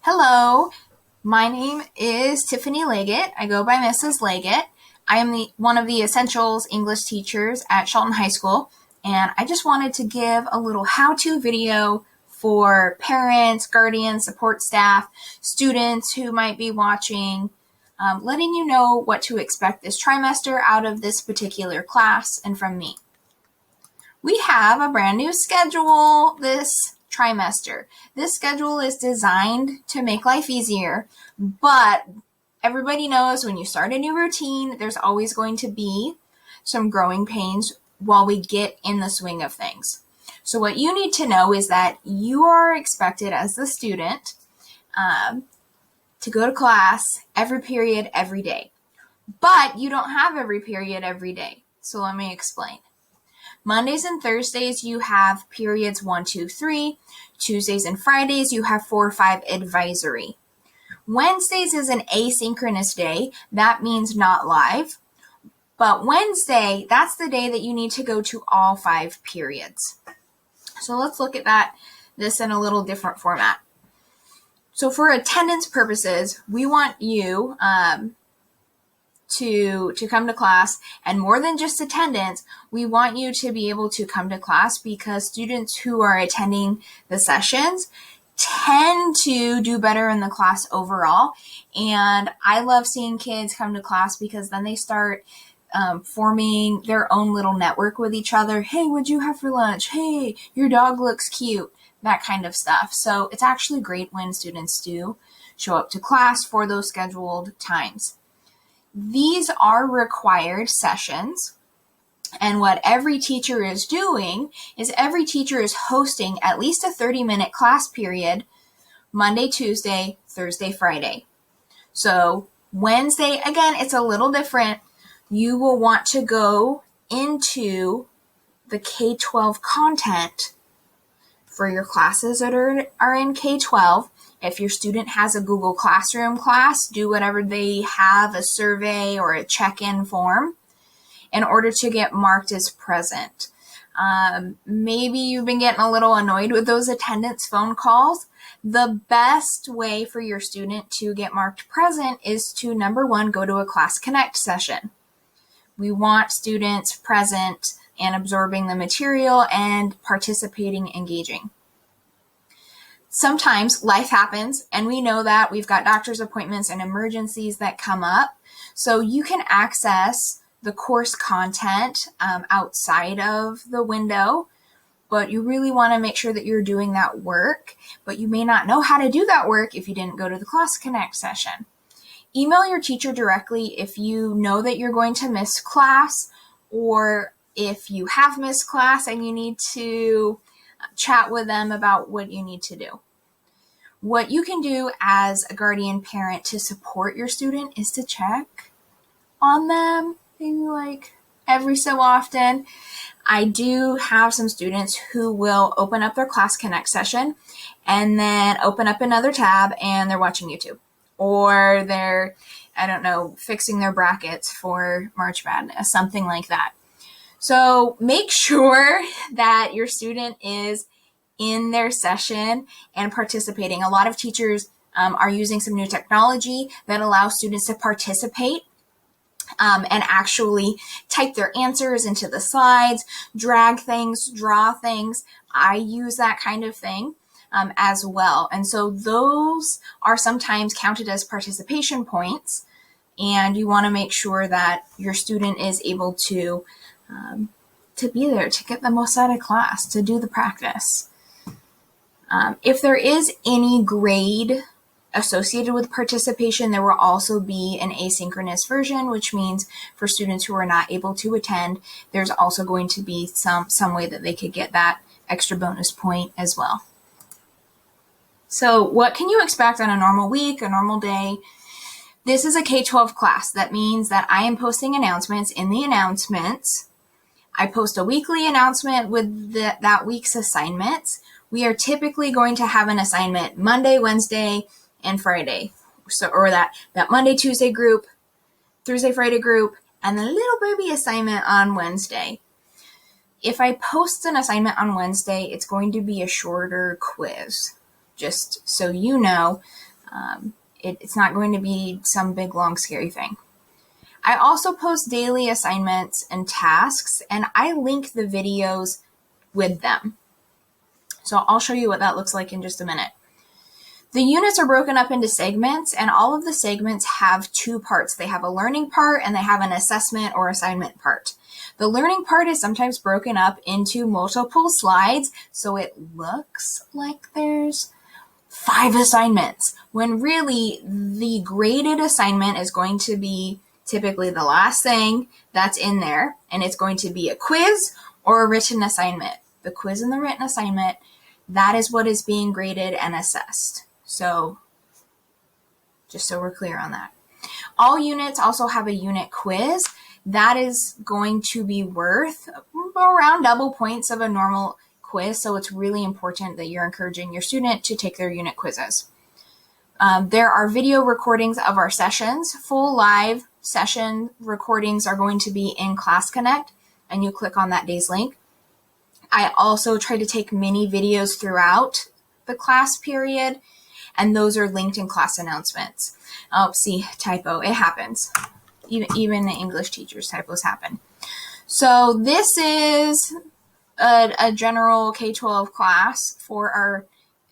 Hello, my name is Tiffany Leggett. I go by Mrs. Leggett. I am one of the Essentials English teachers at Shelton High School, and I just wanted to give a little how-to video for parents, guardians, support staff, students who might be watching, letting you know what to expect this trimester out of this particular class and from me. We have a brand new schedule this trimester. This schedule is designed to make life easier, but everybody knows when you start a new routine, there's always going to be some growing pains while we get in the swing of things. So what you need to know is that you are expected as the student to go to class every period, every day. But you don't have every period every day. So let me explain. Mondays and Thursdays, you have periods 1, 2, 3. Tuesdays and Fridays, you have 4, 5 advisory. Wednesdays is an asynchronous day. That means not live. But Wednesday, that's the day that you need to go to all 5 periods. So let's look at this in a little different format. So for attendance purposes, we want you to come to class, and more than just attendance, we want you to be able to come to class because students who are attending the sessions tend to do better in the class overall. And I love seeing kids come to class because then they start forming their own little network with each other. Hey, what'd you have for lunch? Hey, your dog looks cute. That kind of stuff. So it's actually great when students do show up to class for those scheduled times. These are required sessions, and what every teacher is doing is every teacher is hosting at least a 30-minute class period Monday, Tuesday, Thursday, Friday. So Wednesday, again, it's a little different. You will want to go into the K-12 content for your classes that are in K-12. If your student has a Google Classroom class, do whatever they have, a survey or a check-in form, in order to get marked as present. Maybe you've been getting a little annoyed with those attendance phone calls. The best way for your student to get marked present is to, number one, go to a Class Connect session. We want students present and absorbing the material and participating, engaging. Sometimes life happens, and we know that we've got doctor's appointments and emergencies that come up. So you can access the course content outside of the window, but you really want to make sure that you're doing that work. But you may not know how to do that work if you didn't go to the Class Connect session. Email your teacher directly if you know that you're going to miss class, or if you have missed class and you need to chat with them about what you need to do. What you can do as a guardian parent to support your student is to check on them, maybe like every so often. I do have some students who will open up their Class Connect session and then open up another tab and they're watching YouTube. Or they're, fixing their brackets for March Madness, something like that. So make sure that your student is in their session and participating. A lot of teachers are using some new technology that allows students to participate and actually type their answers into the slides, drag things, draw things. I use that kind of thing as well. And so those are sometimes counted as participation points, and you want to make sure that your student is able to be there, to get the most out of class, to do the practice. If there is any grade associated with participation, there will also be an asynchronous version, which means for students who are not able to attend, there's also going to be some way that they could get that extra bonus point as well. So what can you expect on a normal week, a normal day? This is a K-12 class. That means that I am posting announcements. In the announcements, I post a weekly announcement with that week's assignments. We are typically going to have an assignment Monday, Wednesday, and Friday. Or that Monday, Tuesday group, Thursday, Friday group, and the little baby assignment on Wednesday. If I post an assignment on Wednesday, it's going to be a shorter quiz. Just so you know, It's not going to be some big, long, scary thing. I also post daily assignments and tasks, and I link the videos with them. So I'll show you what that looks like in just a minute. The units are broken up into segments, and all of the segments have two parts. They have a learning part and they have an assessment or assignment part. The learning part is sometimes broken up into multiple slides, so it looks like there's 5 assignments, when really the graded assignment is going to be typically the last thing that's in there, and it's going to be a quiz or a written assignment. The quiz and the written assignment, that is what is being graded and assessed. So just so we're clear on that. All units also have a unit quiz. That is going to be worth around double points of a normal quiz, so it's really important that you're encouraging your student to take their unit quizzes. There are video recordings of our sessions. Full live session recordings are going to be in Class Connect, and you click on that day's link. I also try to take mini videos throughout the class period, and those are linked in class announcements. Oh, see, typo, it happens. Even the English teachers, typos happen. So this is a general K-12 class for our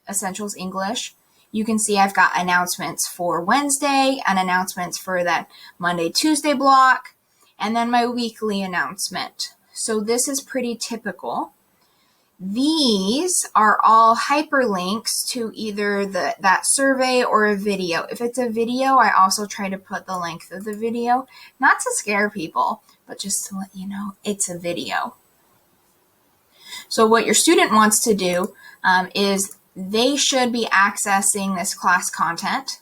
Essentials English. You can see I've got announcements for Wednesday and announcements for that Monday, Tuesday block, and then my weekly announcement. So this is pretty typical. These are all hyperlinks to either that survey or a video. If it's a video, I also try to put the length of the video, not to scare people, but just to let you know it's a video. So what your student wants to do is they should be accessing this class content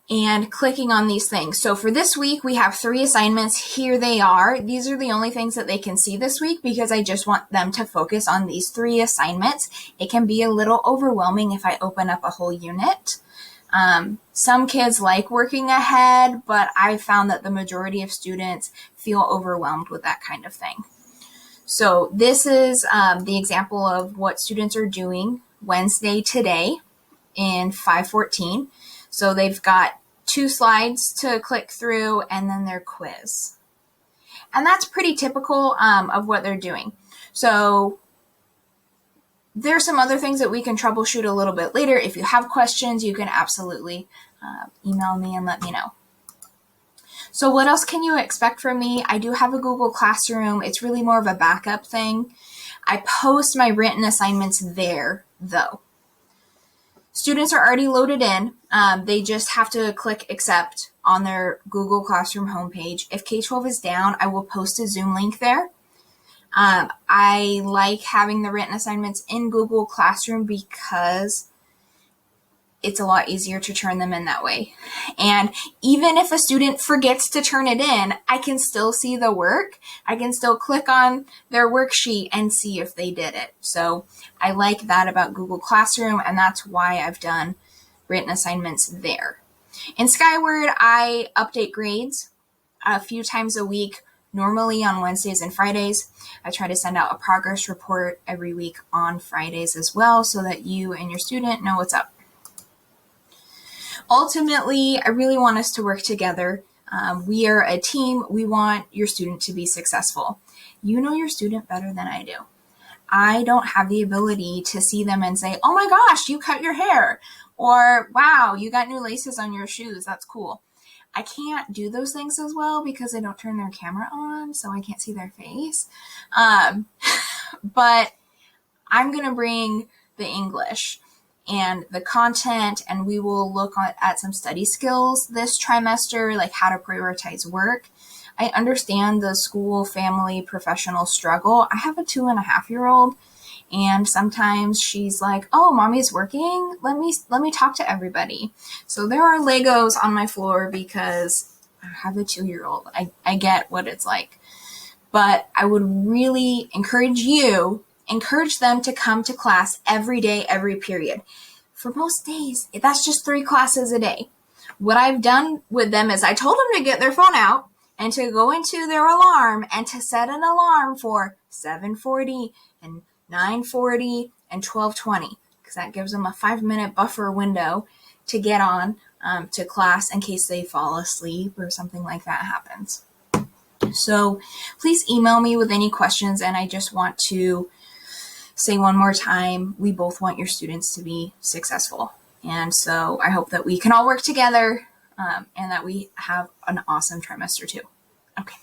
and clicking on these things. So for this week, we have 3 assignments. Here they are. These are the only things that they can see this week because I just want them to focus on these 3 assignments. It can be a little overwhelming if I open up a whole unit. Some kids like working ahead, but I've found that the majority of students feel overwhelmed with that kind of thing. So this is the example of what students are doing Wednesday today in 514. So they've got 2 slides to click through and then their quiz. And that's pretty typical of what they're doing. So there's some other things that we can troubleshoot a little bit later. If you have questions, you can absolutely email me and let me know. So what else can you expect from me? I do have a Google Classroom. It's really more of a backup thing. I post my written assignments there, though. Students are already loaded in. They just have to click accept on their Google Classroom homepage. If K-12 is down, I will post a Zoom link there. I like having the written assignments in Google Classroom because it's a lot easier to turn them in that way. And even if a student forgets to turn it in, I can still see the work. I can still click on their worksheet and see if they did it. So I like that about Google Classroom, and that's why I've done written assignments there. In Skyward, I update grades a few times a week, normally on Wednesdays and Fridays. I try to send out a progress report every week on Fridays as well so that you and your student know what's up. Ultimately, I really want us to work together. We are a team. We want your student to be successful. You know your student better than I do. I don't have the ability to see them and say, oh my gosh, you cut your hair, or wow, you got new laces on your shoes. That's cool. I can't do those things as well because I don't turn their camera on, so I can't see their face. But I'm going to bring the English and the content, and we will look at some study skills this trimester, like how to prioritize work. I understand the school, family, professional struggle. I have a 2.5-year-old, and sometimes she's like, oh, mommy's working. Let me talk to everybody. So there are Legos on my floor because I have a 2-year-old. I get what it's like. But I would really encourage them to come to class every day, every period. For most days, that's just 3 classes a day. What I've done with them is I told them to get their phone out and to go into their alarm and to set an alarm for 7:40 and 9:40 and 12:20, because that gives them a 5-minute buffer window to get on to class in case they fall asleep or something like that happens. So please email me with any questions, and I just want to say one more time, we both want your students to be successful. And so I hope that we can all work together and that we have an awesome trimester too. Okay.